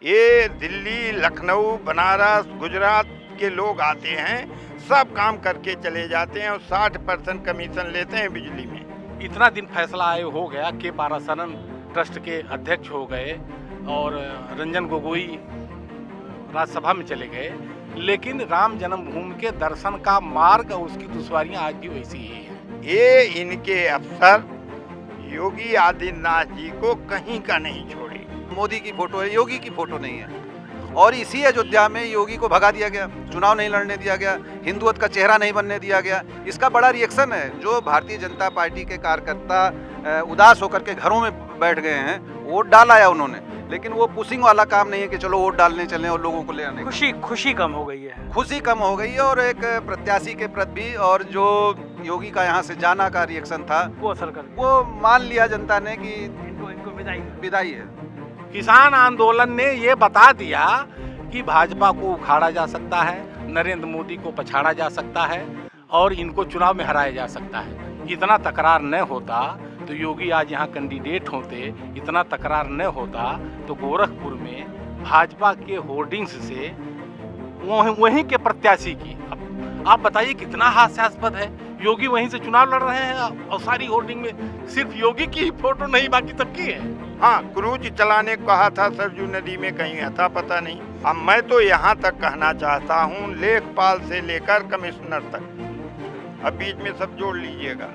ये दिल्ली, लखनऊ, बनारस, गुजरात के लोग आते हैं, सब काम करके चले जाते हैं और 60% कमीशन लेते हैं बिजली में। इतना दिन फैसला आए हो गया के पारासरन ट्रस्ट के अध्यक्ष हो गए और रंजन गोगोई राज्यसभा में चले गए, लेकिन राम जन्मभूमि के दर्शन का मार्ग और उसकी दुश्वारियां आज भी वैसी ही हैं। ये इनके अफसर योगी आदित्यनाथ जी को कहीं का नहीं छोड़े। मोदी की फोटो है, योगी की फोटो नहीं है। और इसी अयोध्या में योगी को भगा दिया गया, चुनाव नहीं लड़ने दिया गया, हिंदुत्व का चेहरा नहीं बनने दिया गया। इसका बड़ा रिएक्शन है। जो भारतीय जनता पार्टी के कार्यकर्ता उदास होकर के घरों में बैठ गए हैं, वोट डाल आया उन्होंने, लेकिन वो पुशिंग वाला काम नहीं है कि चलो वोट डालने चलें और लोगों को ले आने। खुशी कम हो गई है। खुशी कम हो गई है और एक प्रत्याशी के प्रति भी, और जो योगी का यहाँ से जाना का रिएक्शन था वो असर कर वो मान लिया जनता ने कि इनको विदाई है। किसान आंदोलन ने ये बता दिया कि भाजपा को उखाड़ा जा सकता है, नरेंद्र मोदी को पछाड़ा जा सकता है और इनको चुनाव में हराया जा सकता है। इतना तकरार न होता तो योगी आज यहाँ कैंडिडेट होते, इतना तकरार न होता तो गोरखपुर में भाजपा के होर्डिंग्स से वहीं के प्रत्याशी की, अब आप बताइए कितना हास्यास्पद है। योगी वहीं से चुनाव लड़ रहे हैं और सारी होर्डिंग में सिर्फ योगी की ही फोटो नहीं, बाकी सबकी है। हाँ, क्रूज चलाने को कहा था सरजू नदी में, कहीं था पता नहीं। अब मैं तो यहाँ तक कहना चाहता हूँ, लेखपाल से लेकर कमिश्नर तक, अब बीच में सब जोड़ लीजिएगा,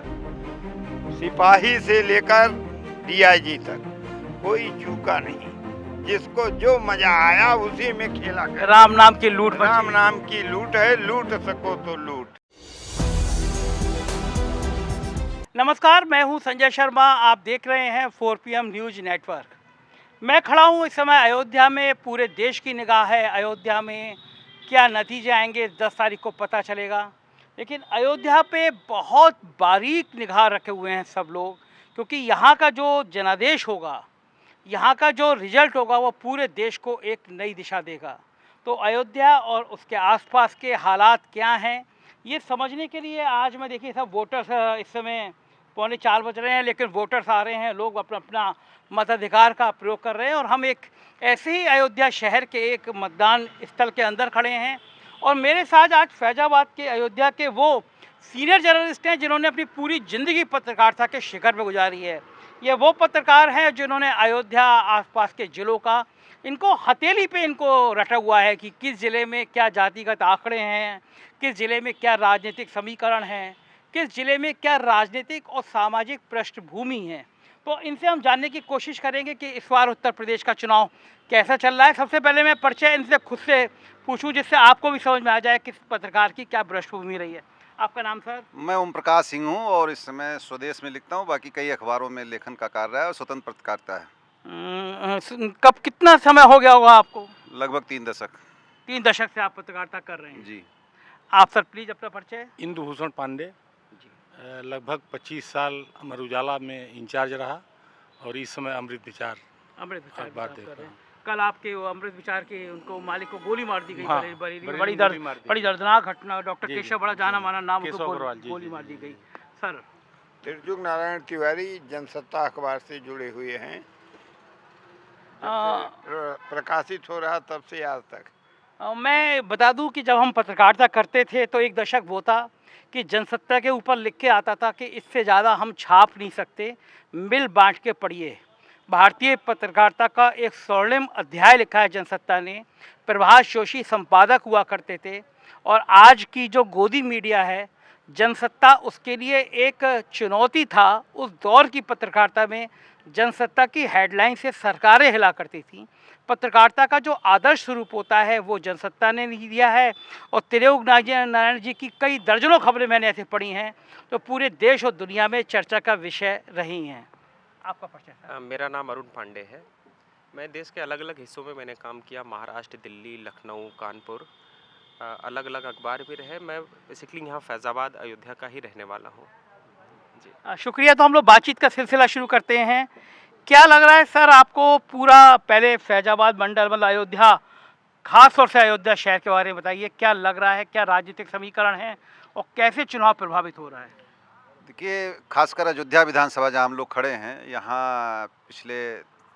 सिपाही से लेकर डीआईजी तक, कोई चूका नहीं। जिसको जो मजा आया उसी में खेला कर। राम नाम की लूट राम नाम की लूट है, लूट सको तो लूट। नमस्कार, मैं हूं संजय शर्मा। आप देख रहे हैं 4PM न्यूज नेटवर्क। मैं खड़ा हूं इस समय अयोध्या में। पूरे देश की निगाह है अयोध्या में। क्या नतीजे आएंगे 10 तारीख को पता चलेगा, लेकिन अयोध्या पे बहुत बारीक निगाह रखे हुए हैं सब लोग, क्योंकि यहाँ का जो जनादेश होगा, यहाँ का जो रिजल्ट होगा, वो पूरे देश को एक नई दिशा देगा। तो अयोध्या और उसके आसपास के हालात क्या हैं, ये समझने के लिए आज मैं देखिए सब वोटर्स, इस समय 3:45 बज रहे हैं, लेकिन वोटर्स आ रहे हैं, लोग अपना अपना मताधिकार का प्रयोग कर रहे हैं। और हम एक ऐसे ही अयोध्या शहर के एक मतदान स्थल के अंदर खड़े हैं और मेरे साथ आज फैजाबाद के अयोध्या के वो सीनियर जर्नलिस्ट हैं जिन्होंने अपनी पूरी ज़िंदगी पत्रकारिता के शिखर पर गुजारी है। ये वो पत्रकार हैं जिन्होंने अयोध्या आसपास के ज़िलों का, इनको हथेली पे इनको रटा हुआ है कि किस ज़िले में क्या जातिगत आंकड़े हैं, किस ज़िले में क्या राजनीतिक समीकरण हैं, किस ज़िले में क्या राजनीतिक और सामाजिक पृष्ठभूमि है। तो इनसे हम जानने की कोशिश करेंगे कि इस बार उत्तर प्रदेश का चुनाव कैसा चल रहा है। सबसे पहले मैं परिचय इनसे खुद से पूछूं, जिससे आपको भी समझ में आ जाए किस पत्रकार की क्या पृष्ठभूमि रही है। आपका नाम सर? मैं ओम प्रकाश सिंह हूँ और इस समय स्वदेश में लिखता हूँ, बाकी कई अखबारों में लेखन का कार्य है और स्वतंत्र पत्रकारिता है। कब कितना समय हो गया होगा आपको? लगभग 3 दशक। 3 दशक से आप पत्रकारिता कर रहे हैं जी। आप सर प्लीज अपना परिचय। इंदुभूषण पांडे, लगभग 25 साल अमर उजाला में इंचार्ज रहा और इस समय अमृत विचार अखबार देता हूं। कल आपके वो अमृत विचार के उनको मालिक को गोली मार दी गई। हाँ, बड़ी दर्दनाक घटना। डॉक्टर केशव, बड़ा जाना माना नाम, को गोली मार दी गई। सर, त्रिजुग नारायण तिवारी, जनसत्ता अखबार से जुड़े हुए हैं, प्रकाशित हो रहा तब से आज तक। मैं बता दूं कि जब हम पत्रकारिता करते थे तो एक दशक वो था कि जनसत्ता के ऊपर लिख के आता था कि इससे ज़्यादा हम छाप नहीं सकते, मिल बांट के पढ़िए। भारतीय पत्रकारिता का एक स्वर्णिम अध्याय लिखा है जनसत्ता ने। प्रभाष जोशी संपादक हुआ करते थे और आज की जो गोदी मीडिया है, जनसत्ता उसके लिए एक चुनौती था। उस दौर की पत्रकारिता में जनसत्ता की हेडलाइन से सरकारें हिला करती थीं। पत्रकारिता का जो आदर्श स्वरूप होता है वो जनसत्ता ने नहीं दिया है। और त्रियोग नारायण जी की कई दर्जनों खबरें मैंने ऐसे पढ़ी हैं तो पूरे देश और दुनिया में चर्चा का विषय रही हैं। आपका परिचय? मेरा नाम अरुण पांडे है। मैं देश के अलग अलग हिस्सों में मैंने काम किया, महाराष्ट्र, दिल्ली, लखनऊ, कानपुर, अलग अलग अखबार भी रहे। मैं बेसिकली यहाँ फैज़ाबाद अयोध्या का ही रहने वाला हूँ जी। शुक्रिया। तो हम लोग बातचीत का सिलसिला शुरू करते हैं। क्या लग रहा है सर आपको, पूरा पहले फैज़ाबाद मंडल मतलब अयोध्या, खास तौर से अयोध्या शहर के बारे में बताइए, क्या लग रहा है, क्या राजनीतिक समीकरण है और कैसे चुनाव प्रभावित हो रहा है? देखिए, खासकर अयोध्या विधानसभा जहाँ हम लोग खड़े हैं, यहाँ पिछले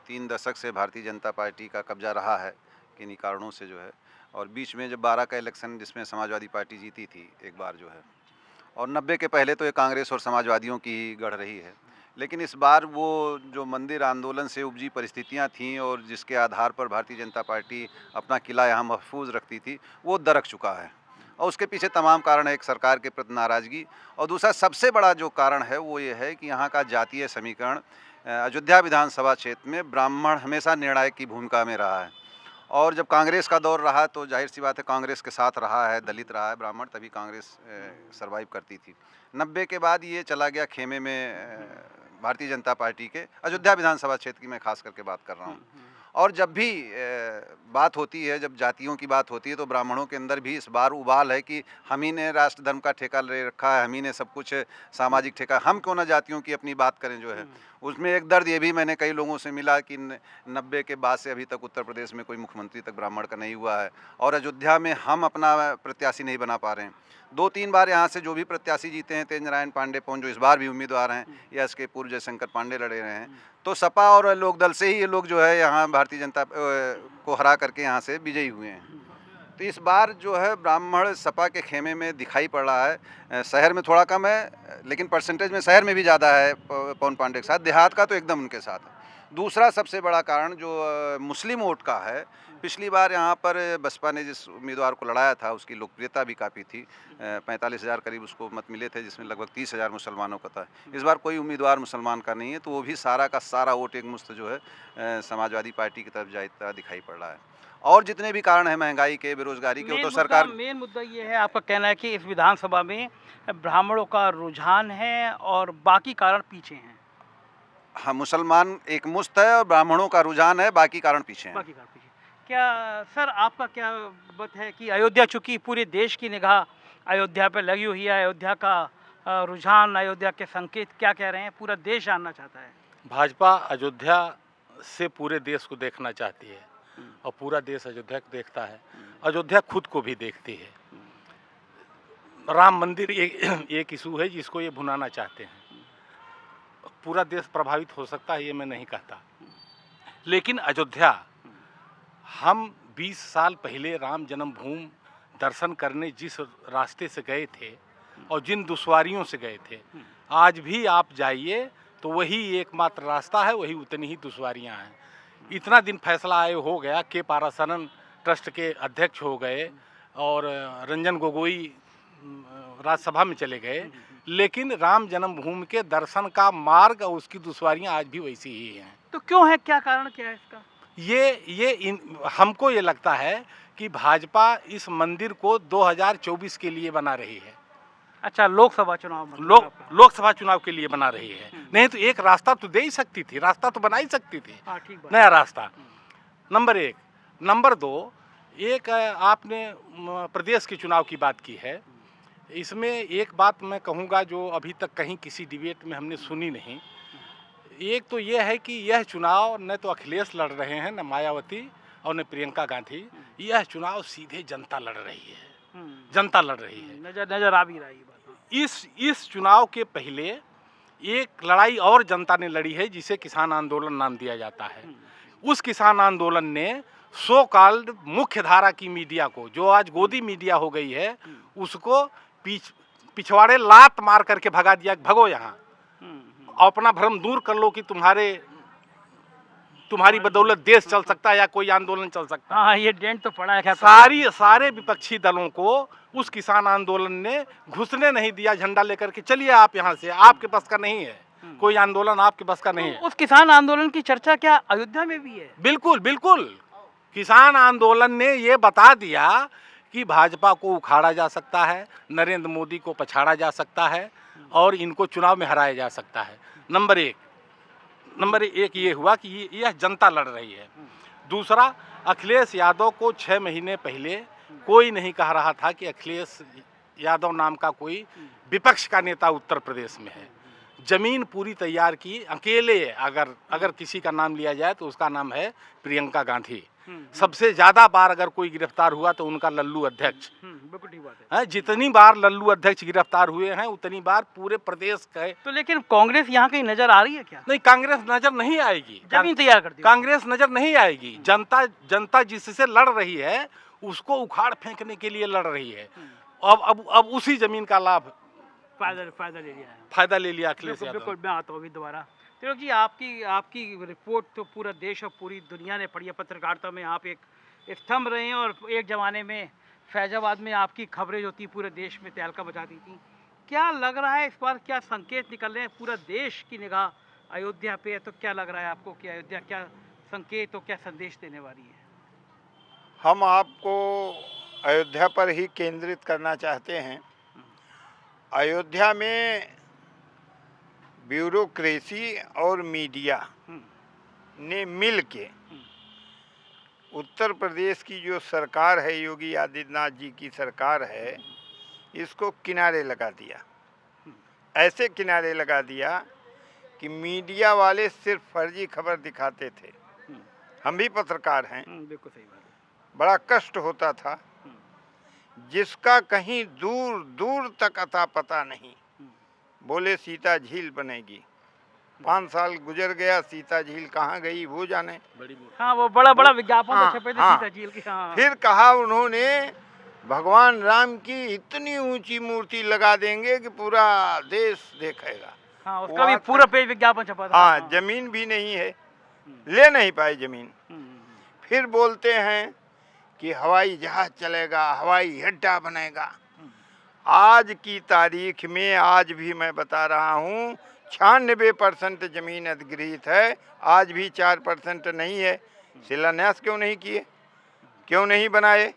3 दशक से भारतीय जनता पार्टी का कब्जा रहा है किन्हीं कारणों से जो है, और बीच में जब 12 का इलेक्शन जिसमें समाजवादी पार्टी जीती थी एक बार जो है, और 90 के पहले तो ये कांग्रेस और समाजवादियों की ही गढ़ रही है। लेकिन इस बार वो जो मंदिर आंदोलन से उपजी परिस्थितियां थीं और जिसके आधार पर भारतीय जनता पार्टी अपना किला यहाँ महफूज रखती थी, वो दरक चुका है। और उसके पीछे तमाम कारण है, एक सरकार के प्रति नाराज़गी, और दूसरा सबसे बड़ा जो कारण है वो ये है कि यहाँ का जातीय समीकरण अयोध्या विधानसभा क्षेत्र में ब्राह्मण हमेशा निर्णायक की भूमिका में रहा है। और जब कांग्रेस का दौर रहा तो जाहिर सी बात है कांग्रेस के साथ रहा है, दलित रहा है, ब्राह्मण, तभी कांग्रेस सरवाइव करती थी। 90 के बाद ये चला गया खेमे में भारतीय जनता पार्टी के अयोध्या विधानसभा क्षेत्र की मैं खास करके बात कर रहा हूँ। और जब भी बात होती है, जब जातियों की बात होती है, तो ब्राह्मणों के अंदर भी इस बार उबाल है कि हम ही ने राष्ट्र धर्म का ठेका ले रखा है, हम ही ने सब कुछ सामाजिक ठेका, हम क्यों ना जातियों की अपनी बात करें जो है। उसमें एक दर्द ये भी मैंने कई लोगों से मिला कि 90 के बाद से अभी तक उत्तर प्रदेश में कोई मुख्यमंत्री तक ब्राह्मण का नहीं हुआ है, और अयोध्या में हम अपना प्रत्याशी नहीं बना पा रहे हैं। 2-3 बार यहाँ से जो भी प्रत्याशी जीते हैं, तेज नारायण पांडे पवन जो इस बार भी उम्मीदवार हैं, या इसके पूर्व जयशंकर पांडे लड़े रहे हैं, तो सपा और लोकदल से ही ये लोग जो है यहाँ भारतीय जनता को हरा करके यहाँ से विजयी हुए हैं। तो इस बार जो है ब्राह्मण सपा के खेमे में दिखाई पड़ रहा है। शहर में थोड़ा कम है, लेकिन परसेंटेज में शहर में भी ज़्यादा है पवन पांडे के साथ, देहात का तो एकदम उनके साथ है। दूसरा सबसे बड़ा कारण जो मुस्लिम वोट का है, पिछली बार यहाँ पर बसपा ने जिस उम्मीदवार को लड़ाया था उसकी लोकप्रियता भी काफ़ी थी, 45,000 करीब उसको मत मिले थे, जिसमें लगभग 30,000 मुसलमानों का था। इस बार कोई उम्मीदवार मुसलमान का नहीं है, तो वो भी सारा का सारा वोट एक मुश्त जो है समाजवादी पार्टी की तरफ जाता दिखाई पड़ रहा है। और जितने भी कारण हैं महंगाई के, बेरोजगारी के, वो तो सरकार, मेन मुद्दा ये है, आपका कहना है कि इस विधानसभा में ब्राह्मणों का रुझान है और बाकी कारण पीछे हैं। हाँ, मुसलमान एक मुश्त है और ब्राह्मणों का रुझान है, बाकी कारण पीछे हैं। बाकी कारण पीछे। क्या सर आपका क्या मत है कि अयोध्या, चूँकि पूरे देश की निगाह अयोध्या पे लगी हुई है, अयोध्या का रुझान, अयोध्या के संकेत क्या कह रहे हैं, पूरा देश जानना चाहता है। भाजपा अयोध्या से पूरे देश को देखना चाहती है और पूरा देश अयोध्या को देखता है, अयोध्या खुद को भी देखती है। राम मंदिर एक इशू है जिसको ये भुनाना चाहते हैं। पूरा देश प्रभावित हो सकता है, ये मैं नहीं कहता, लेकिन अयोध्या, हम 20 साल पहले राम जन्मभूमि दर्शन करने जिस रास्ते से गए थे और जिन दुश्वारियों से गए थे, आज भी आप जाइए तो वही एकमात्र रास्ता है, वही उतनी ही दुश्वारियां हैं। इतना दिन फैसला आए हो गया, के पारासरन ट्रस्ट के अध्यक्ष हो गए और रंजन गोगोई राज्यसभा में चले गए, लेकिन राम जन्मभूमि के दर्शन का मार्ग और उसकी दुश्वारियां आज भी वैसी ही हैं। तो क्यों है, क्या कारण क्या है इसका? हमको ये लगता है कि भाजपा इस मंदिर को 2024 के लिए बना रही है। अच्छा, लोकसभा चुनाव में लोकसभा चुनाव के लिए बना रही है। नहीं तो एक रास्ता तो दे ही सकती थी, रास्ता तो बना ही सकती थी, नया रास्ता। नंबर 1। नंबर 2, एक आपने प्रदेश के चुनाव की बात की है, इसमें एक बात मैं कहूँगा जो अभी तक कहीं किसी डिबेट में हमने सुनी नहीं। एक तो यह है कि यह चुनाव न तो अखिलेश लड़ रहे हैं, न मायावती और न प्रियंका गांधी, यह चुनाव सीधे जनता लड़ रही है, जनता लड़ रही है, नजर आ भी रही बात। इस चुनाव के पहले एक लड़ाई और जनता ने लड़ी है जिसे किसान आंदोलन नाम दिया जाता है। उस किसान आंदोलन ने सो कॉल्ड मुख्य धारा की मीडिया को, जो आज गोदी मीडिया हो गई है, उसको पिछवाड़े लात मार करके भगा दिया, भगो यहाँ, अपना भ्रम दूर कर लो कि तुम्हारी बदौलत देश चल सकता है या कोई आंदोलन चल सकता है। हाँ, ये डेंट तो पड़ा है। सारे विपक्षी दलों को उस किसान आंदोलन ने घुसने नहीं दिया, झंडा लेकर के चलिए आप यहाँ से, आपके बस का नहीं है, कोई आंदोलन आपके बस का नहीं है। उस किसान आंदोलन की चर्चा क्या अयोध्या में भी है? बिल्कुल बिल्कुल। किसान आंदोलन ने ये बता दिया कि भाजपा को उखाड़ा जा सकता है, नरेंद्र मोदी को पछाड़ा जा सकता है और इनको चुनाव में हराया जा सकता है। नंबर एक ये हुआ कि यह जनता लड़ रही है। दूसरा, अखिलेश यादव को 6 महीने पहले कोई नहीं कह रहा था कि अखिलेश यादव नाम का कोई विपक्ष का नेता उत्तर प्रदेश में है। जमीन पूरी तैयार की अकेले, अगर किसी का नाम लिया जाए तो उसका नाम है प्रियंका गांधी। सबसे ज्यादा बार अगर कोई गिरफ्तार हुआ तो उनका लल्लू अध्यक्ष, बिल्कुल ठीक बात है। हैं, जितनी बार लल्लू अध्यक्ष गिरफ्तार हुए हैं उतनी बार पूरे प्रदेश के। तो लेकिन कांग्रेस यहाँ कहीं नजर आ रही है क्या? नहीं, कांग्रेस नजर नहीं आएगी। जमीन तैयार कर दी कांग्रेस नजर नहीं आएगी। जनता जिससे लड़ रही है उसको उखाड़ फेंकने के लिए लड़ रही है। अब उसी जमीन का लाभ फायदा ले लिया है। फायदा ले लिया अखिलेश बिल्कुल यादव। बिल्कुल, मैं आता हूँ अभी दोबारा। तिलक जी, आपकी रिपोर्ट तो पूरा देश और पूरी दुनिया ने पढ़ी है। पत्रकारिता में आप एक स्तंभ रहे हैं और एक ज़माने में फैजाबाद में आपकी खबरें जो थी पूरे देश में तहलका मचाती थी। क्या लग रहा है इस बार, क्या संकेत निकल रहे हैं? पूरा देश की निगाह अयोध्या पे है, तो क्या लग रहा है आपको कि अयोध्या क्या संकेत और क्या संदेश देने वाली है? हम आपको अयोध्या पर ही केंद्रित करना चाहते हैं। अयोध्या में ब्यूरोक्रेसी और मीडिया ने मिल के उत्तर प्रदेश की जो सरकार है, योगी आदित्यनाथ जी की सरकार है, इसको किनारे लगा दिया। ऐसे किनारे लगा दिया कि मीडिया वाले सिर्फ फर्जी खबर दिखाते थे। हम भी पत्रकार हैं, बिल्कुल सही बात है। बड़ा कष्ट होता था, जिसका कहीं दूर दूर तक अता पता नहीं। बोले सीता झील बनेगी, 5 साल गुजर गया, सीता झील कहाँ गई वो जाने। हाँ, वो बड़ा विज्ञापन हाँ, तो छपे थे हाँ। सीता झील की। हाँ। फिर कहा उन्होंने भगवान राम की इतनी ऊंची मूर्ति लगा देंगे कि पूरा देश देखेगा। हाँ, उसका भी पूरा पेज विज्ञापन छपा था। हाँ, जमीन भी नहीं है, ले नहीं पाए जमीन। फिर बोलते हैं कि हवाई जहाज चलेगा, हवाई अड्डा बनेगा। आज की तारीख में, आज भी मैं बता रहा हूँ, 96% जमीन अधिग्रहित है, आज भी 4% नहीं है। शिलान्यास क्यों नहीं किए, क्यों नहीं बनाए?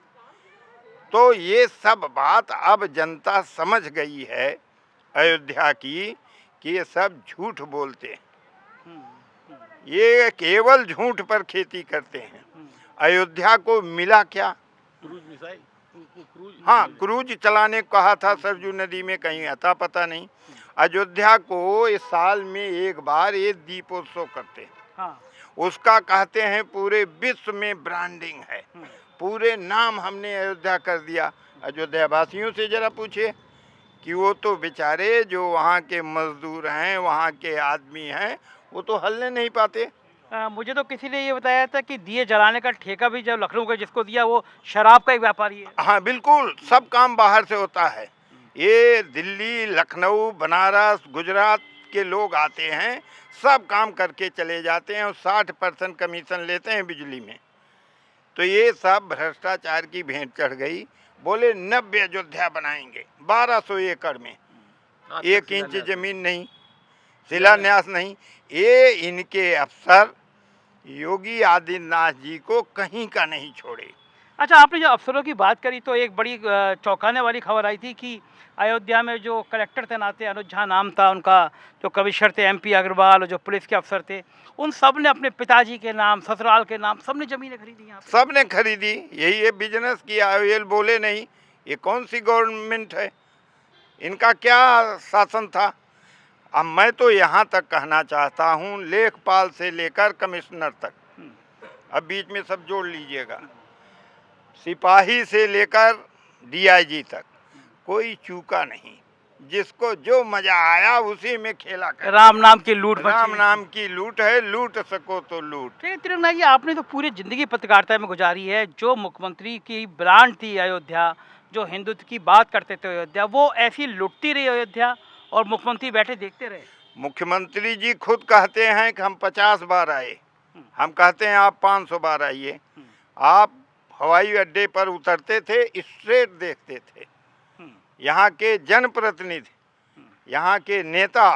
तो ये सब बात अब जनता समझ गई है अयोध्या की कि ये सब झूठ बोलते हैं, ये केवल झूठ पर खेती करते हैं। अयोध्या को मिला क्या? हाँ, क्रूज चलाने को कहा था सरजू नदी में, कहीं अता पता नहीं। अयोध्या को इस साल में एक बार ये दीपोत्सव करते हैं। हाँ। उसका कहते हैं पूरे विश्व में ब्रांडिंग है, पूरे नाम हमने अयोध्या कर दिया। अयोध्या वासियों से जरा पूछिए कि वो तो बेचारे जो वहाँ के मजदूर हैं, वहाँ के आदमी हैं, वो तो हलने नहीं पाते। मुझे तो किसी ने ये बताया था कि दिए जलाने का ठेका भी जब लखनऊ का जिसको दिया वो शराब का एक व्यापारी है। हाँ बिल्कुल, सब काम बाहर से होता है। ये दिल्ली, लखनऊ, बनारस, गुजरात के लोग आते हैं, सब काम करके चले जाते हैं और 60% कमीशन लेते हैं बिजली में। तो ये सब भ्रष्टाचार की भेंट चढ़ गई। बोले 90 अयोध्या बनाएंगे, 1200 एकड़ में, 1 इंच जमीन नहीं, शिलान्यास नहीं। ये इनके अफसर योगी आदित्यनाथ जी को कहीं का नहीं छोड़े। अच्छा, आपने जो अफसरों की बात करी तो एक बड़ी चौंकाने वाली खबर आई थी कि अयोध्या में जो कलेक्टर तैनात थे, अनुज झा नाम था उनका, जो कमिश्नर थे MP अग्रवाल और जो पुलिस के अफसर थे, उन सब ने अपने पिताजी के नाम, ससुराल के नाम, सब ने जमीनें खरीदी यहाँ पे। सब ने खरीदी, यही ये बिजनेस किया। ये बोले नहीं, ये कौन सी गवर्नमेंट है, इनका क्या शासन था? अब मैं तो यहाँ तक कहना चाहता हूँ, लेखपाल से लेकर कमिश्नर तक, अब बीच में सब जोड़ लीजिएगा, सिपाही से लेकर DIG तक, कोई चूका नहीं। जिसको जो मजा आया उसी में खेला कर। राम नाम की लूट, राम नाम की लूट है, लूट सको तो लूट। तिरंगा जी, आपने तो पूरी जिंदगी पत्रकारिता में गुजारी है। जो मुख्यमंत्री की ब्रांड थी अयोध्या, जो हिंदुत्व की बात करते थे अयोध्या, वो ऐसी लुटती रही अयोध्या और मुख्यमंत्री बैठे देखते रहे। मुख्यमंत्री जी खुद कहते हैं कि हम 50 बार आए, हम कहते हैं आप 500 बार आइए। आप हवाई अड्डे पर उतरते थे, स्ट्रेट देखते थे। यहाँ के जनप्रतिनिधि, यहाँ के नेता,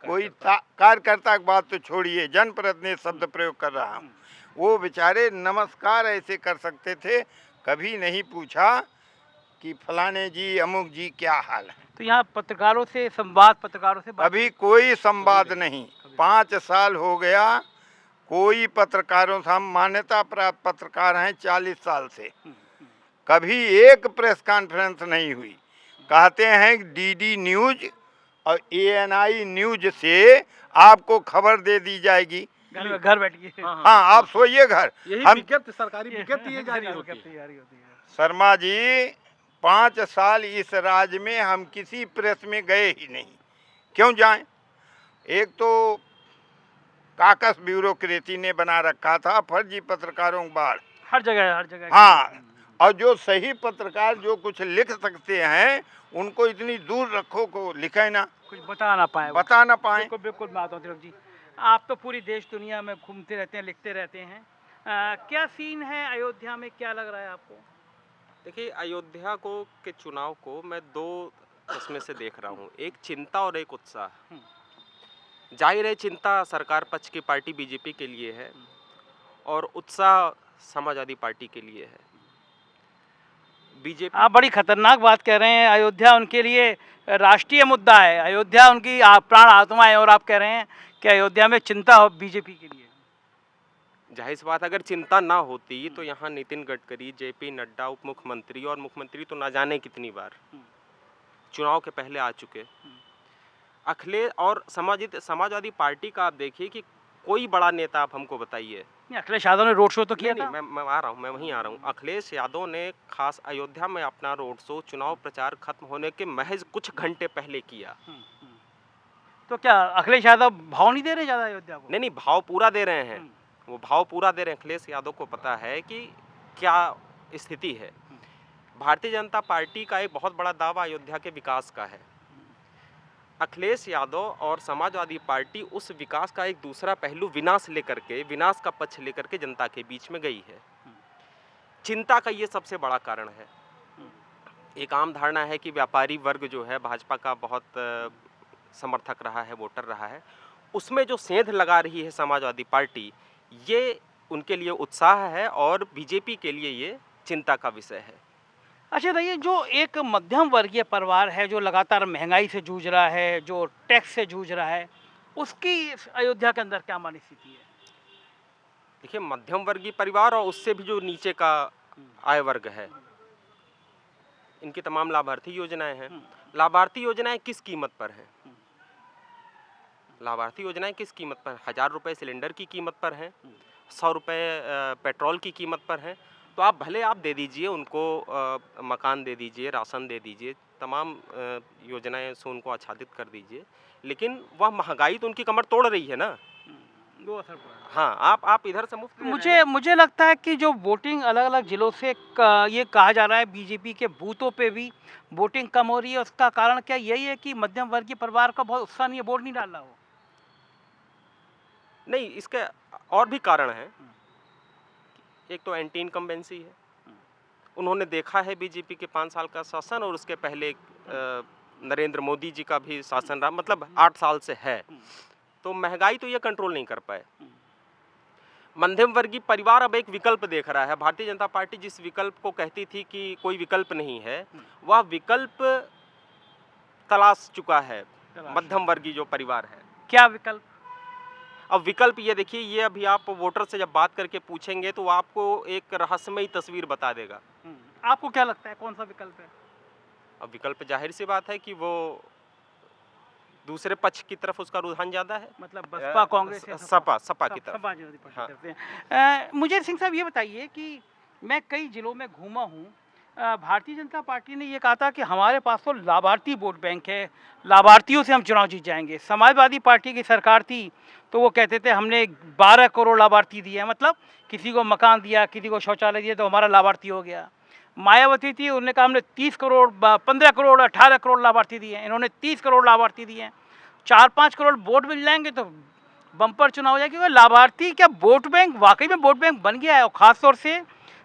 कोई कार्यकर्ता की बात तो छोड़िए, जनप्रतिनिधि शब्द प्रयोग कर रहा हूँ, वो बेचारे नमस्कार ऐसे कर सकते थे। कभी नहीं पूछा कि फलाने जी, अमुक जी क्या हाल है। तो यहाँ पत्रकारों से संवाद, पत्रकारों से अभी कोई संवाद नहीं। 5 साल हो गया, कोई पत्रकारों से, हम मान्यता प्राप्त पत्रकार हैं 40 साल से, कभी एक प्रेस कॉन्फ्रेंस नहीं हुई। कहते हैं DD न्यूज और ANI न्यूज से आपको खबर दे दी जाएगी, घर बैठिए। हाँ आप सोइए घर। यही हम विज्ञप्ति, सरकारी विज्ञप्ति ये जारी होती है। शर्मा जी 5 साल इस राज्य में हम किसी प्रेस में गए ही नहीं। क्यों जाएं? एक तो काकस ब्यूरोक्रेसी ने बना रखा था, फर्जी पत्रकारों की बाढ़। हर जगह हाँ, और जो सही पत्रकार जो कुछ लिख सकते हैं उनको इतनी दूर रखो को लिखे ना, कुछ बता ना पाए। बता ना पाए। बिल्कुल बिल्कुल बात होती तिलक जी। आप तो पूरी देश दुनिया में घूमते रहते हैं, लिखते रहते हैं। क्या सीन है अयोध्या में, क्या लग रहा है आपको? देखिए, अयोध्या को के चुनाव को मैं दो चश्मे से देख रहा हूँ, एक चिंता और एक उत्साह। जाहिर है चिंता सरकार पक्ष की पार्टी बीजेपी के लिए है और उत्साह समाजवादी पार्टी के लिए है। बीजेपी आप बड़ी खतरनाक बात कह रहे हैं। अयोध्या उनके लिए राष्ट्रीय मुद्दा है, अयोध्या उनकी प्राण आत्मा है, और आप कह रहे हैं कि अयोध्या में चिंता हो बीजेपी के लिए। जाहिर सी बात, अगर चिंता ना होती तो यहाँ नितिन गडकरी, जेपी नड्डा उप मुख्यमंत्री और मुख्यमंत्री तो ना जाने कितनी बार चुनाव के पहले आ चुके। अखिलेश और समाजवादी पार्टी का आप देखिए कि कोई बड़ा नेता आप हमको बताइए। अखिलेश यादव ने रोड शो तो किया था। मैं आ रहा हूँ, मैं वहीं आ रहा हूँ। अखिलेश यादव ने खास अयोध्या में अपना रोड शो चुनाव प्रचार खत्म होने के महज कुछ घंटे पहले किया। तो क्या अखिलेश यादव भाव नहीं दे रहे ज़्यादा अयोध्या को? नहीं, भाव पूरा दे रहे हैं, वो भाव पूरा दे रहे हैं। अखिलेश यादव को पता है कि क्या स्थिति है। भारतीय जनता पार्टी का एक बहुत बड़ा दावा अयोध्या के विकास का है। अखिलेश यादव और समाजवादी पार्टी उस विकास का एक दूसरा पहलू विनाश का पक्ष लेकर के जनता के बीच में गई है। चिंता का ये सबसे बड़ा कारण है। एक आम धारणा है कि व्यापारी वर्ग जो है भाजपा का बहुत समर्थक रहा है, वोटर रहा है, उसमें जो सेंध लगा रही है समाजवादी पार्टी, ये उनके लिए उत्साह है और बीजेपी के लिए ये चिंता का विषय है। अच्छा, तो ये जो एक मध्यम वर्गीय परिवार है जो लगातार महंगाई से जूझ रहा है, जो टैक्स से जूझ रहा है, उसकी अयोध्या के अंदर क्या मानी स्थिति है? देखिए, मध्यम वर्गीय परिवार और उससे भी जो नीचे का आय वर्ग है, इनकी तमाम लाभार्थी योजनाएं हैं। लाभार्थी योजनाएं किस कीमत पर हैं? लाभार्थी योजनाएं किस कीमत पर? 1000 रुपये सिलेंडर की कीमत पर हैं, 100 रुपये पेट्रोल की कीमत पर हैं। तो आप भले आप दे दीजिए उनको, मकान दे दीजिए, राशन दे दीजिए, तमाम योजनाएं से उनको आच्छादित कर दीजिए, लेकिन वह महंगाई तो उनकी कमर तोड़ रही है ना। वो असर पड़ा है। हाँ, आप इधर से मुफ्त ले रहे हैं। मुझे लगता है कि जो वोटिंग अलग अलग जिलों से ये कहा जा रहा है बीजेपी के बूथों पे भी वोटिंग कम हो रही है, उसका कारण क्या यही है कि मध्यम वर्गीय परिवार का बहुत उत्साह नहीं है, वोट नहीं डाल रहा हो? नहीं, इसके और भी कारण हैं। एक तो एंटी इनकम्बेंसी है। उन्होंने देखा है बीजेपी के 5 साल का शासन और उसके पहले नरेंद्र मोदी जी का भी शासन रहा, मतलब 8 साल से है। तो महंगाई तो ये कंट्रोल नहीं कर पाए। मध्यम वर्गीय परिवार अब एक विकल्प देख रहा है। भारतीय जनता पार्टी जिस विकल्प को कहती थी कि कोई विकल्प नहीं है, वह विकल्प तलाश चुका है मध्यम वर्गीय जो परिवार है। क्या विकल्प? अब विकल्प ये देखिए, ये अभी आप वोटर से जब बात करके पूछेंगे तो आपको एक रहस्यमयी तस्वीर बता देगा। आपको क्या लगता है कौन सा विकल्प है? अब विकल्प जाहिर सी बात है कि वो दूसरे पक्ष की तरफ उसका रुझान ज़्यादा है, मतलब बसपा, कांग्रेस या सपा की तरफ। समाजवादी पार्टी हाँ। की तरफ से। मुझे सिंह साहब ये बताइए कि मैं कई जिलों में घूमा हूँ, भारतीय जनता पार्टी ने ये कहा था कि हमारे पास तो लाभार्थी वोट बैंक है, लाभार्थियों से हम चुनाव जीत जाएंगे। समाजवादी पार्टी की सरकार थी तो वो कहते थे हमने 12 करोड़ लाभार्थी दिए हैं, मतलब किसी को मकान दिया, किसी को शौचालय दिया तो हमारा लाभार्थी हो गया। मायावती थी, उन्होंने कहा हमने 30 करोड़, 15 करोड़, 18 करोड़ लाभार्थी दिए हैं। इन्होंने 30 करोड़ लाभार्थी दिए हैं। 4-5 करोड़ वोट मिल जाएंगे तो बम्पर चुनाव हो जाएगा। लाभार्थी क्या वोट बैंक वाकई में वोट बैंक बन गया है? और ख़ासतौर से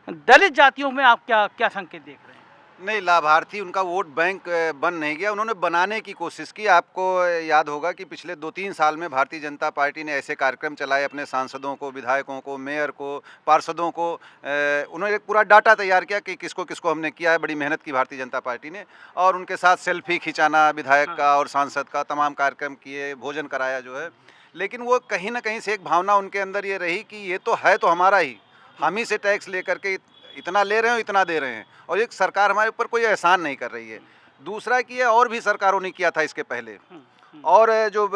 दलित जातियों में आप क्या संकेत देख रहे हैं? नहीं, लाभार्थी उनका वोट बैंक बन नहीं गया, उन्होंने बनाने की कोशिश की। आपको याद होगा कि पिछले 2-3 साल में भारतीय जनता पार्टी ने ऐसे कार्यक्रम चलाए, अपने सांसदों को, विधायकों को, मेयर को, पार्षदों को, उन्होंने एक पूरा डाटा तैयार किया कि किसको किसको हमने किया है। बड़ी मेहनत की भारतीय जनता पार्टी ने, और उनके साथ सेल्फी खिंचाना विधायक का और सांसद का, तमाम कार्यक्रम किए, भोजन कराया जो है। लेकिन वो कहीं ना कहीं से एक भावना उनके अंदर ये रही कि ये तो है तो हमारा ही, हम ही से टैक्स लेकर के इतना ले रहे हैं, इतना दे रहे हैं, और एक सरकार हमारे ऊपर कोई एहसान नहीं कर रही है। दूसरा कि ये और भी सरकारों ने किया था इसके पहले। और जो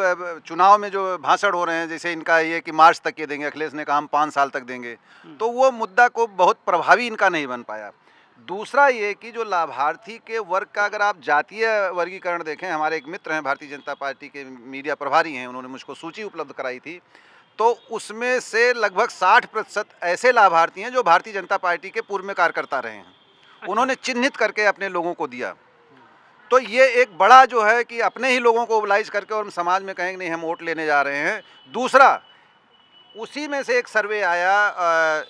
चुनाव में जो भाषण हो रहे हैं, जैसे इनका ये कि मार्च तक ये देंगे, अखिलेश ने कहा हम 5 साल तक देंगे, तो वो मुद्दा को बहुत प्रभावी इनका नहीं बन पाया। दूसरा ये कि जो लाभार्थी के वर्ग का अगर आप जातीय वर्गीकरण देखें, हमारे एक मित्र हैं भारतीय जनता पार्टी के मीडिया प्रभारी हैं, उन्होंने मुझको सूची उपलब्ध कराई थी, तो उसमें से लगभग 60% ऐसे लाभार्थी हैं जो भारतीय जनता पार्टी के पूर्व में कार्यकर्ता रहे हैं। उन्होंने चिन्हित करके अपने लोगों को दिया। तो ये एक बड़ा जो है कि अपने ही लोगों को मोबिलाइज करके और समाज में कहेंगे नहीं हम वोट लेने जा रहे हैं। दूसरा, उसी में से एक सर्वे आया,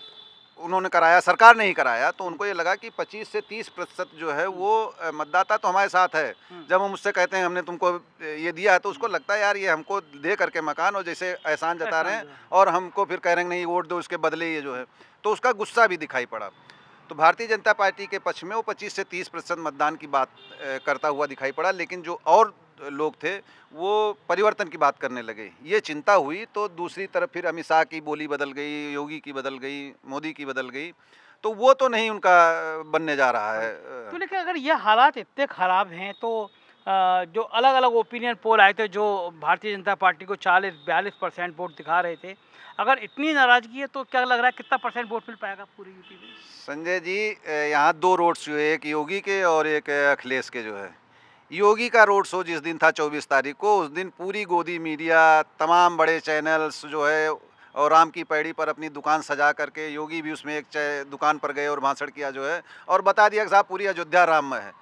उन्होंने कराया, सरकार ने ही कराया, तो उनको ये लगा कि 25 से 30% जो है वो मतदाता तो हमारे साथ है। जब हम उससे कहते हैं हमने तुमको ये दिया है, तो उसको लगता है यार ये हमको दे करके मकान और जैसे एहसान जता रहे हैं और हमको फिर कह रहे हैं नहीं वोट दो उसके बदले ये जो है, तो उसका गुस्सा भी दिखाई पड़ा। तो भारतीय जनता पार्टी के पक्ष में वो 25 से 30% मतदान की बात करता हुआ दिखाई पड़ा, लेकिन जो और लोग थे वो परिवर्तन की बात करने लगे। ये चिंता हुई तो दूसरी तरफ फिर अमित शाह की बोली बदल गई, योगी की बदल गई, मोदी की बदल गई, तो वो तो नहीं उनका बनने जा रहा है। तो लेकिन अगर ये हालात इतने ख़राब हैं तो जो अलग अलग ओपिनियन पोल आए थे जो भारतीय जनता पार्टी को 40-42% वोट दिखा रहे थे, अगर इतनी नाराज़गी है तो क्या लग रहा है कितना परसेंट वोट मिल पाएगा पूरी यूपी में? संजय जी, यहाँ 2 रोड शो है, एक योगी के और एक अखिलेश के। जो है योगी का रोड शो जिस दिन था 24 तारीख को, उस दिन पूरी गोदी मीडिया, तमाम बड़े चैनल्स जो है और राम की पैड़ी पर अपनी दुकान सजा करके, योगी भी उसमें एक दुकान पर गए और भाषण किया जो है, और बता दिया कि साहब पूरी अयोध्या राममय है।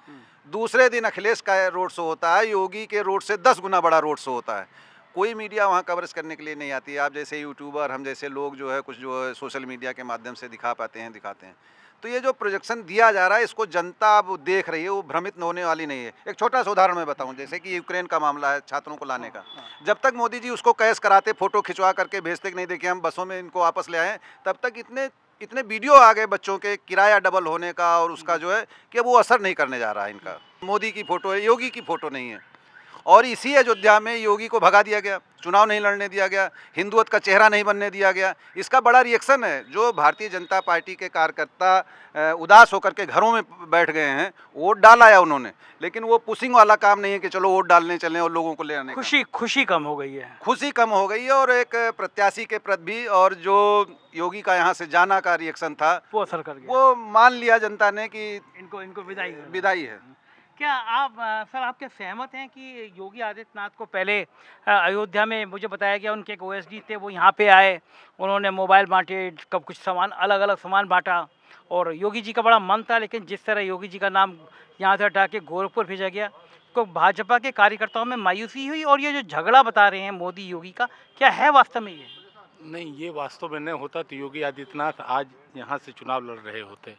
दूसरे दिन अखिलेश का रोड शो होता है, योगी के रोड से 10 गुना बड़ा रोड शो होता है। कोई मीडिया वहाँ कवरेज करने के लिए नहीं आती है। आप जैसे यूट्यूबर, हम जैसे लोग जो है कुछ जो है सोशल मीडिया के माध्यम से दिखा पाते हैं, दिखाते हैं। तो ये जो प्रोजेक्शन दिया जा रहा है इसको जनता अब देख रही है, वो भ्रमित होने वाली नहीं है। एक छोटा सा उदाहरण मैं बताऊं, जैसे कि यूक्रेन का मामला है छात्रों को लाने का। जब तक मोदी जी उसको कैश कराते, फोटो खिंचवा करके भेजते कि नहीं देखिए हम बसों में इनको वापस ले आए, तब तक इतने वीडियो आ गए बच्चों के किराया डबल होने का और उसका जो है कि वो असर नहीं करने जा रहा है इनका। मोदी की फ़ोटो है, योगी की फ़ोटो नहीं है। और इसी अयोध्या में योगी को भगा दिया गया, चुनाव नहीं लड़ने दिया गया, हिंदुत्व का चेहरा नहीं बनने दिया गया। इसका बड़ा रिएक्शन है। जो भारतीय जनता पार्टी के कार्यकर्ता उदास होकर के घरों में बैठ गए हैं, वोट डाल आया उन्होंने, लेकिन वो पुशिंग वाला काम नहीं है कि चलो वोट डालने चलें और लोगों को ले आने का। खुशी कम हो गई है। खुशी कम हो गई है और एक प्रत्याशी के प्रति भी, और जो योगी का यहाँ से जाना का रिएक्शन था वो असर कर गया, वो मान लिया जनता ने कि इनको विदाई है। क्या आप सर आप क्या सहमत हैं कि योगी आदित्यनाथ को पहले अयोध्या में मुझे बताया गया उनके एक ओएसडी थे, वो यहाँ पे आए, उन्होंने मोबाइल बांटे, कब कुछ सामान अलग अलग सामान बांटा और योगी जी का बड़ा मन था, लेकिन जिस तरह योगी जी का नाम यहाँ से हटा के गोरखपुर भेजा गया तो भाजपा के कार्यकर्ताओं में मायूसी हुई। और ये जो झगड़ा बता रहे हैं मोदी योगी का, क्या है वास्तव में ये? नहीं, ये वास्तव में नहीं होता तो योगी आदित्यनाथ आज यहाँ से चुनाव लड़ रहे होते।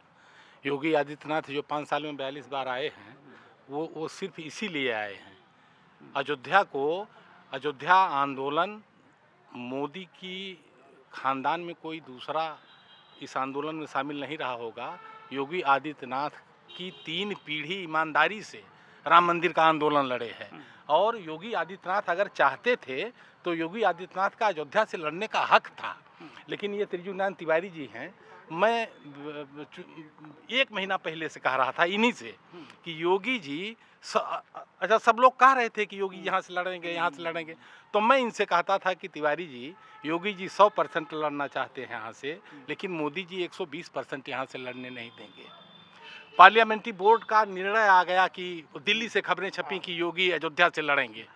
योगी आदित्यनाथ जो 5 साल में 42 बार आए हैं, वो सिर्फ इसीलिए आए हैं। अयोध्या आंदोलन, मोदी की खानदान में कोई दूसरा इस आंदोलन में शामिल नहीं रहा होगा। योगी आदित्यनाथ की 3 पीढ़ी ईमानदारी से राम मंदिर का आंदोलन लड़े हैं। और योगी आदित्यनाथ अगर चाहते थे तो योगी आदित्यनाथ का अयोध्या से लड़ने का हक था, लेकिन ये त्रिजुनारायण तिवारी जी हैं। मैं 1 महीना पहले से कह रहा था इन्हीं से कि योगी जी अच्छा, सब लोग कह रहे थे कि योगी यहाँ से लड़ेंगे, तो मैं इनसे कहता था कि तिवारी जी, योगी जी 100% लड़ना चाहते हैं यहाँ से, लेकिन मोदी जी 120% यहाँ से लड़ने नहीं देंगे। पार्लियामेंट्री बोर्ड का निर्णय आ गया कि दिल्ली से खबरें छपी कि योगी अयोध्या से लड़ेंगे।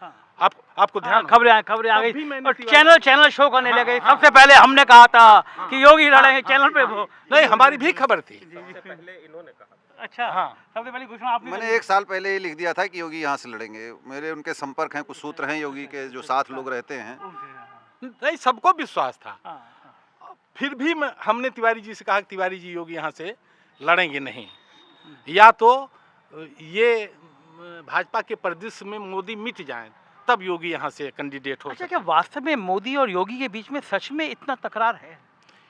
आपको ध्यान, खबरें आ गई और चैनल शो करने लगे। सबसे पहले हमने कहा था कि योगी लड़ेंगे, चैनल पे वो नहीं, हमारी भी खबर थी। पहले इन्होंने कहा। अच्छा, हाँ, सबसे पहले घोषणा आपने। मैंने 1 साल पहले ही लिख दिया था कि योगी यहाँ से लड़ेंगे। मेरे उनके संपर्क हैं, कुछ सूत्र हैं योगी के जो साथ लोग रहते हैं। नहीं, सबको विश्वास था। फिर भी हमने तिवारी जी से कहा कि तिवारी जी योगी यहाँ से लड़ेंगे नहीं, या तो ये भाजपा के परिदृश्य में मोदी मिट जाएं तब योगी यहाँ से कैंडिडेट हो। अच्छा, क्या वास्तव में मोदी और योगी के बीच में सच में इतना तकरार है?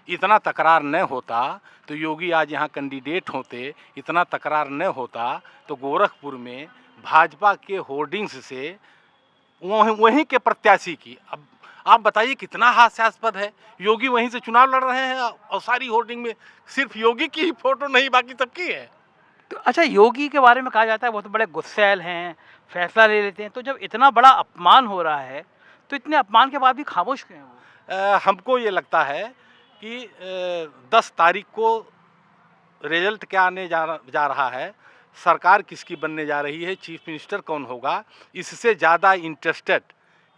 इतना तकरार न होता तो योगी आज यहाँ कैंडिडेट होते। इतना तकरार न होता तो गोरखपुर में भाजपा के होर्डिंग्स से वहीं के प्रत्याशी की, अब आप बताइए कितना हास्यास्पद है। योगी वहीं से चुनाव लड़ रहे हैं और सारी होर्डिंग में सिर्फ योगी की ही फोटो नहीं, बाकी सबकी है। तो अच्छा, योगी के बारे में कहा जाता है वो तो बड़े गुस्सैल हैं, फैसला ले लेते हैं, तो जब इतना बड़ा अपमान हो रहा है तो इतने अपमान के बाद भी खामोश क्यों हैं वो? हमको ये लगता है कि 10 तारीख को रिजल्ट क्या आने जा रहा है, सरकार किसकी बनने जा रही है, चीफ मिनिस्टर कौन होगा, इससे ज़्यादा इंटरेस्टेड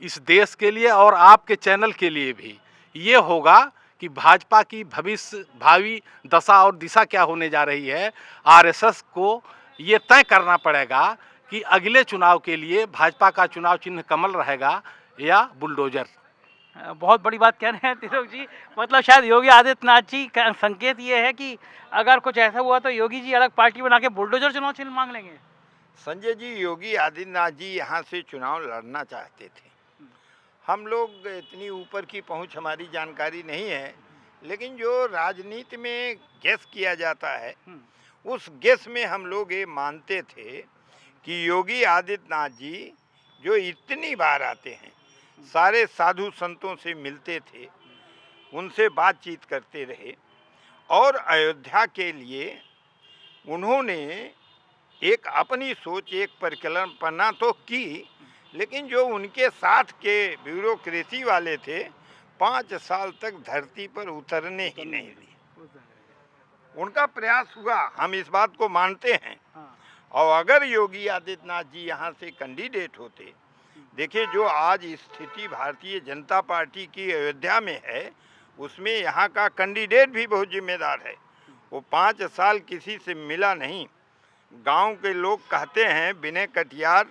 इस देश के लिए और आपके चैनल के लिए भी ये होगा कि भाजपा की भावी दशा और दिशा क्या होने जा रही है। आरएसएस को ये तय करना पड़ेगा कि अगले चुनाव के लिए भाजपा का चुनाव चिन्ह कमल रहेगा या बुलडोजर। बहुत बड़ी बात कह रहे हैं त्रिलोक जी। मतलब शायद योगी आदित्यनाथ जी का संकेत ये है कि अगर कुछ ऐसा हुआ तो योगी जी अलग पार्टी बना के बुलडोजर चुनाव चिन्ह मांग लेंगे। संजय जी, योगी आदित्यनाथ जी यहाँ से चुनाव लड़ना चाहते थे। हम लोग इतनी ऊपर की पहुँच हमारी जानकारी नहीं है, लेकिन जो राजनीति में गेस किया जाता है उस गेस में हम लोग ये मानते थे कि योगी आदित्यनाथ जी जो इतनी बार आते हैं, सारे साधु संतों से मिलते थे, उनसे बातचीत करते रहे और अयोध्या के लिए उन्होंने एक अपनी सोच, एक परिकल्पना तो की, लेकिन जो उनके साथ के ब्यूरोक्रेसी वाले थे 5 साल तक धरती पर उतरने ही नहीं दी। उनका प्रयास हुआ, हम इस बात को मानते हैं। और अगर योगी आदित्यनाथ जी यहाँ से कैंडिडेट होते, देखिए जो आज स्थिति भारतीय जनता पार्टी की अयोध्या में है, उसमें यहाँ का कैंडिडेट भी बहुत जिम्मेदार है। वो 5 साल किसी से मिला नहीं। गांव के लोग कहते हैं, विनय कटियार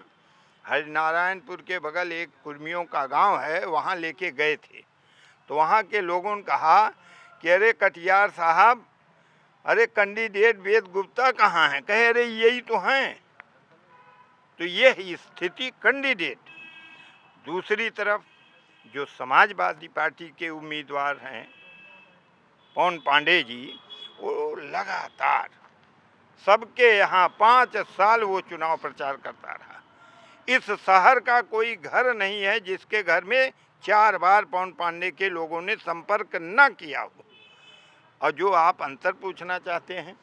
हरिनारायणपुर के बगल एक कुर्मियों का गांव है, वहाँ लेके गए थे तो वहाँ के लोगों ने कहा कि अरे कटियार साहब, अरे कैंडिडेट वेद गुप्ता कहाँ हैं? कहे अरे यही तो हैं। तो ये स्थिति कैंडिडेट। दूसरी तरफ जो समाजवादी पार्टी के उम्मीदवार हैं पवन पांडे जी, वो लगातार सबके यहाँ 5 साल वो चुनाव प्रचार करता रहा। इस शहर का कोई घर नहीं है जिसके घर में 4 बार पवन पांडे के लोगों ने संपर्क न किया हो। और जो आप अंतर पूछना चाहते हैं,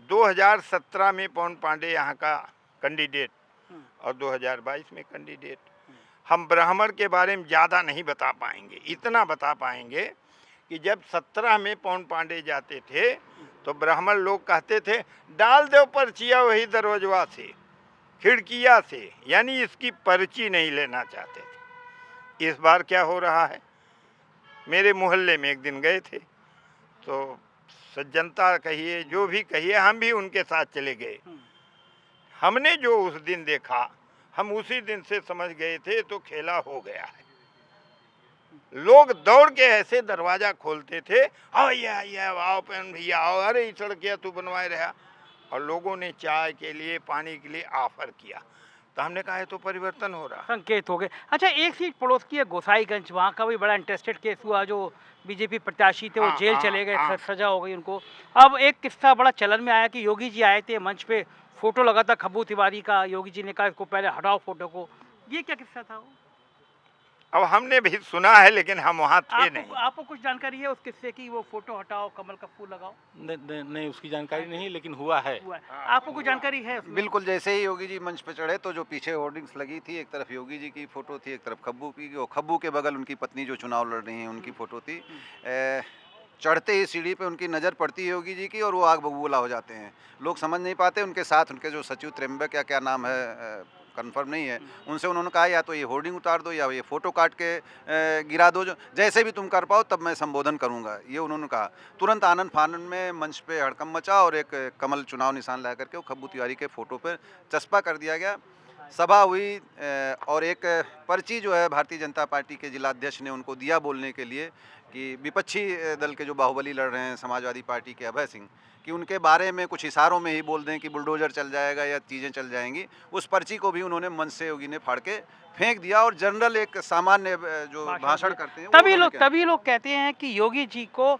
2017 में पवन पांडे यहाँ का कैंडिडेट और 2022 में कैंडिडेट। हम ब्राह्मण के बारे में ज़्यादा नहीं बता पाएंगे, इतना बता पाएंगे कि जब 17 में पवन पांडे जाते थे तो ब्राह्मण लोग कहते थे डाल दो पर्चियाँ वही दरवाजा से, खिड़किया से, यानी इसकी पर्ची नहीं लेना चाहते थे। इस बार क्या हो रहा है, मेरे मोहल्ले में एक दिन गए थे तो सज्जनता कहिए, जो भी कहिए, हम भी उनके साथ चले गए। हमने जो उस दिन देखा, हम उसी दिन से समझ गए थे तो खेला हो गया है। लोग दौड़ के ऐसे दरवाजा खोलते थे, आओ ये आओ पेन भैया आओ, अरे सड़किया तू बनवाए रहा। और लोगों ने चाय के लिए, पानी के लिए ऑफर किया, तो हमने कहा है तो परिवर्तन हो रहा। संकेत हो गए। अच्छा, एक सीट पड़ोस की है गोसाईगंज, वहाँ का भी बड़ा इंटरेस्टेड केस हुआ। जो बीजेपी प्रत्याशी थे वो जेल चले गए, सजा हो गई उनको। अब एक किस्सा बड़ा चलन में आया कि योगी जी आए थे, मंच पे फोटो लगा था खब्बू तिवारी का, योगी जी ने कहा इसको पहले हटाओ फोटो को। ये क्या किस्सा था वो? अब हमने भी सुना है लेकिन हम वहाँ थे नहीं। आपको कुछ जानकारी है उस किस्से की? वो फोटो हटाओ, कमल का फूल लगाओ। नहीं, उसकी जानकारी नहीं, लेकिन हुआ है। आपको कुछ जानकारी है उसमें? बिल्कुल, जैसे ही योगी जी मंच पे चढ़े तो जो पीछे होर्डिंग्स लगी थी, एक तरफ योगी जी की फोटो थी, एक तरफ खब्बू की, और खब्बू के बगल उनकी पत्नी जो चुनाव लड़ रही हैं उनकी फोटो थी। चढ़ते ही सीढ़ी पे उनकी नज़र पड़ती है योगी जी की और वो आग बबूला हो जाते हैं। लोग समझ नहीं पाते, उनके साथ उनके जो सचिव त्र्यंबक या क्या नाम है, कंफर्म नहीं है, उनसे उन्होंने कहा या तो ये होर्डिंग उतार दो या ये फ़ोटो काट के गिरा दो, जो जैसे भी तुम कर पाओ तब मैं संबोधन करूंगा, ये उन्होंने कहा। तुरंत आनंद फानन में मंच पे हड़कंप मचा और एक कमल चुनाव निशान ला करके वो खब्बू तिवारी के फ़ोटो पर चस्पा कर दिया गया। सभा हुई और एक पर्ची जो है भारतीय जनता पार्टी के जिलाध्यक्ष ने उनको दिया बोलने के लिए कि विपक्षी दल के जो बाहुबली लड़ रहे हैं समाजवादी पार्टी के अभय सिंह, कि उनके बारे में कुछ इशारों में ही बोल दें कि बुलडोजर चल जाएगा या चीज़ें चल जाएंगी। उस पर्ची को भी उन्होंने मंच से योगी ने फाड़ के फेंक दिया और जनरल एक सामान्य जो भाषण करते हैं तभी लोग कहते हैं कि योगी जी को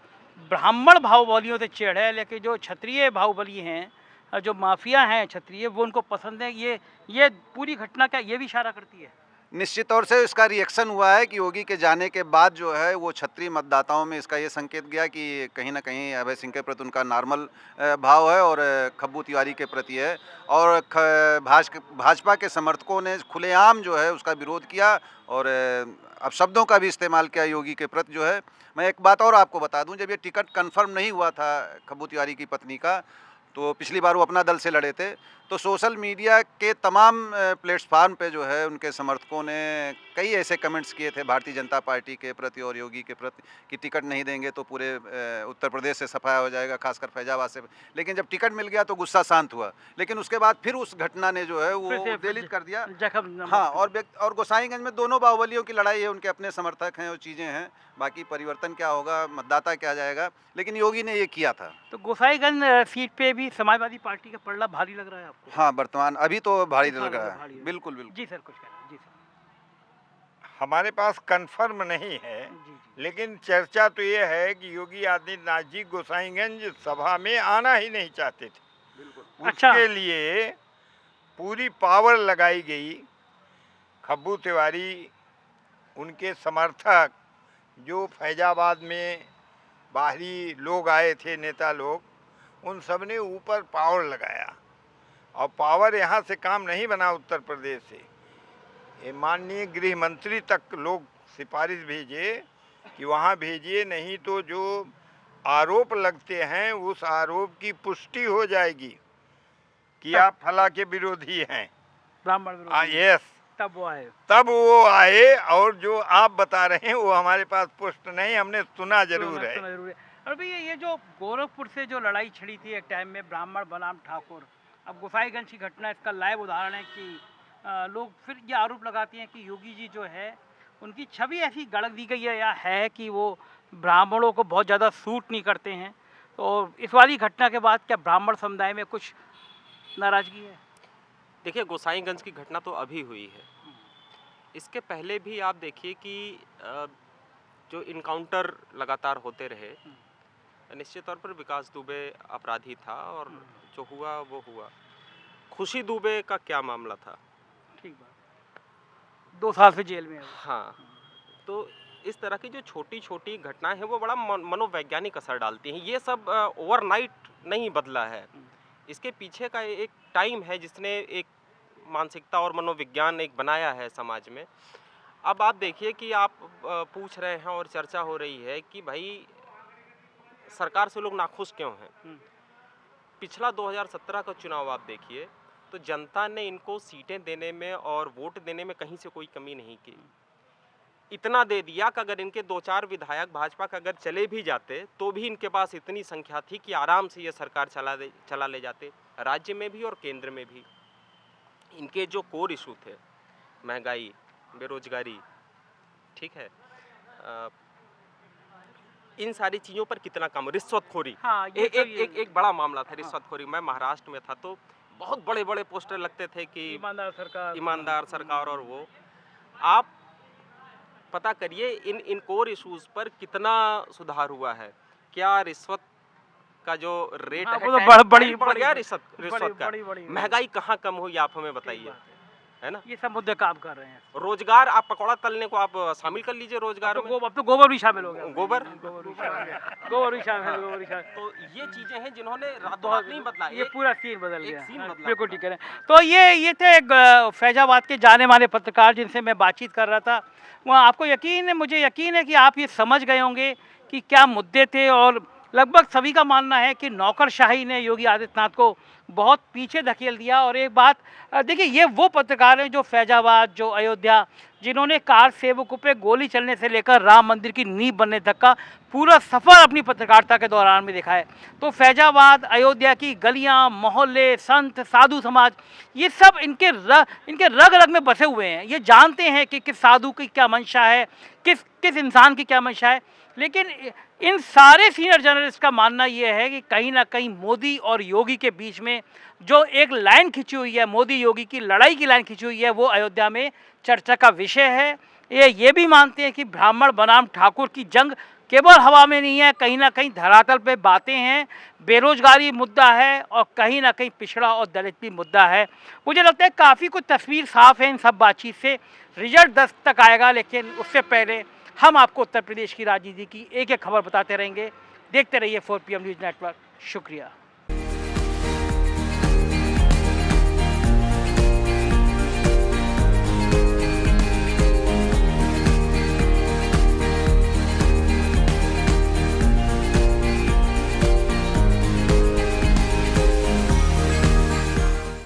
ब्राह्मण बाहुबलियों से चिढ़ है, लेकिन जो क्षत्रिय बाहुबली हैं, जो माफिया हैं क्षत्रिय, वो उनको पसंद है। ये पूरी घटना क्या ये भी इशारा करती है? निश्चित तौर से इसका रिएक्शन हुआ है कि योगी के जाने के बाद जो है वो क्षत्रिय मतदाताओं में इसका ये संकेत गया कि कहीं ना कहीं अभय सिंह के प्रति उनका नॉर्मल भाव है और खब्बू तिवारी के प्रति है। और भाजपा के समर्थकों ने खुलेआम जो है उसका विरोध किया और अब शब्दों का भी इस्तेमाल किया योगी के प्रति जो है। मैं एक बात और आपको बता दूं, जब ये टिकट कंफर्म नहीं हुआ था खब्बू तिवारी की पत्नी का, तो पिछली बार वो अपना दल से लड़े थे। तो सोशल मीडिया के तमाम प्लेटफार्म पे जो है उनके समर्थकों ने कई ऐसे कमेंट्स किए थे भारतीय जनता पार्टी के प्रति और योगी के प्रति कि टिकट नहीं देंगे तो पूरे उत्तर प्रदेश से सफाया हो जाएगा, खासकर फैजाबाद से। लेकिन जब टिकट मिल गया तो गुस्सा शांत हुआ, लेकिन उसके बाद फिर उस घटना ने जो है वो उद्वेलित कर दिया। हाँ, और गोसाईगंज में दोनों बाहुबलियों की लड़ाई है, उनके अपने समर्थक हैं और चीज़ें हैं। बाकी परिवर्तन क्या होगा, मतदाता क्या जाएगा, लेकिन योगी ने ये किया था। तो गोसाईगंज सीट पे भी समाजवादी पार्टी का पलड़ा भारी लग रहा है आपको? हाँ, वर्तमान अभी तो भारी लग रहा भारी है। है। बिल्कुल बिल्कुल। जी सर, कुछ कहना। जी सर। हमारे पास कंफर्म नहीं है, जी। लेकिन चर्चा तो ये है कि योगी आदित्यनाथ जी गोसाईगंज सभा में आना ही नहीं चाहते थे। अच्छा। उसके लिए पूरी पावर लगाई गई। खब्बू तिवारी, उनके समर्थक जो फैजाबाद में बाहरी लोग आए थे, नेता लोग, उन सब ने ऊपर पावर लगाया और पावर यहाँ से काम नहीं बना उत्तर प्रदेश से। ये माननीय गृह मंत्री तक लोग सिफारिश भेजे कि वहाँ भेजिए, नहीं तो जो आरोप लगते हैं उस आरोप की पुष्टि हो जाएगी कि आप फला के विरोधी हैं, ब्राह्मण विरोधी। यस। तब वो आए और जो आप बता रहे हैं वो हमारे पास पुष्ट नहीं, हमने सुना जरूर है। और भैया ये जो गोरखपुर से जो लड़ाई छिड़ी थी एक टाइम में ब्राह्मण बनाम ठाकुर, अब गोसाईगंज की घटना इसका लाइव उदाहरण है कि लोग फिर ये आरोप लगाते हैं कि योगी जी जो है उनकी छवि ऐसी गढ़ दी गई है या है कि वो ब्राह्मणों को बहुत ज़्यादा सूट नहीं करते हैं। तो इस वाली घटना के बाद क्या ब्राह्मण समुदाय में कुछ नाराज़गी है? देखिए, गोसाईगंज की घटना तो अभी हुई है। इसके पहले भी आप देखिए कि जो इनकाउंटर लगातार होते रहे, निश्चित तौर पर विकास दुबे अपराधी था और जो हुआ वो हुआ। खुशी दुबे का क्या मामला था? ठीक बात, 2 साल से जेल में है। हाँ, तो इस तरह की जो छोटी छोटी घटनाएं हैं वो बड़ा मनोवैज्ञानिक असर डालती हैं। ये सब ओवरनाइट नहीं बदला है, इसके पीछे का एक टाइम है जिसने एक मानसिकता और मनोविज्ञान एक बनाया है समाज में। अब आप देखिए कि आप पूछ रहे हैं और चर्चा हो रही है कि भाई सरकार से लोग नाखुश क्यों हैं। पिछला 2017 का चुनाव आप देखिए तो जनता ने इनको सीटें देने में और वोट देने में कहीं से कोई कमी नहीं की। इतना दे दिया कि अगर इनके 2-4 विधायक भाजपा का अगर चले भी जाते तो भी इनके पास इतनी संख्या थी कि आराम से ये सरकार चला ले जाते, राज्य में भी और केंद्र में भी। इनके जो कोर इशू थे, महंगाई, बेरोजगारी, ठीक है, इन सारी चीज़ों पर कितना कम, रिश्वतखोरी। हाँ, एक बड़ा मामला था रिश्वतखोरी। मैं महाराष्ट्र में था तो बहुत बड़े बड़े पोस्टर लगते थे कि ईमानदार सरकार और वो। आप पता करिए इन कोर इश्यूज पर कितना सुधार हुआ है। क्या रिश्वत का जो रेट है बढ़ गया, रिश्वत का। महंगाई कहाँ कम हुई आप हमें बताइए, है ना? ये सब मुद्दे काम कर रहे हैं। रोजगार, आप पकौड़ा तलने को आप शामिल कर लीजिए रोजगार में। अब तो गोबर भी शामिल हो गया। गोबर भी शामिल। तो ये चीजें हैं जिन्होंने रातों रात नहीं बदला, ये पूरा सीन बदल गया। बिल्कुल ठीक है। तो ये थे फैजाबाद के जाने माने पत्रकार जिनसे मैं बातचीत कर रहा था। वहाँ आपको यकीन है, मुझे यकीन है कि आप ये समझ गए होंगे कि क्या मुद्दे थे। और लगभग सभी का मानना है कि नौकरशाही ने योगी आदित्यनाथ को बहुत पीछे धकेल दिया। और एक बात देखिए, ये वो पत्रकार हैं जो फैजाबाद, जो अयोध्या, जिन्होंने कार सेवकों पे गोली चलने से लेकर राम मंदिर की नींव बनने तक का पूरा सफ़र अपनी पत्रकारिता के दौरान में देखा है। तो फैजाबाद, अयोध्या की गलियां, मोहल्ले, संत, साधु समाज, ये सब इनके रग रग में बसे हुए हैं। ये जानते हैं कि किस साधु की क्या मंशा है, किस इंसान की क्या मंशा है। लेकिन इन सारे सीनियर जर्नलिस्ट का मानना ये है कि कहीं ना कहीं मोदी और योगी के बीच में जो एक लाइन खिंची हुई है, मोदी योगी की लड़ाई की लाइन खिंची हुई है, वो अयोध्या में चर्चा का विषय है। ये भी मानते हैं कि ब्राह्मण बनाम ठाकुर की जंग केवल हवा में नहीं है, कहीं ना कहीं धरातल पे बातें हैं। बेरोजगारी मुद्दा है और कहीं ना कहीं पिछड़ा और दलित भी मुद्दा है। मुझे लगता है काफ़ी कुछ तस्वीर साफ है इन सब बातचीत से। रिजल्ट 10 तक आएगा, लेकिन उससे पहले हम आपको उत्तर प्रदेश की राजनीति की एक एक खबर बताते रहेंगे। देखते रहिए 4PM न्यूज़ नेटवर्क। शुक्रिया।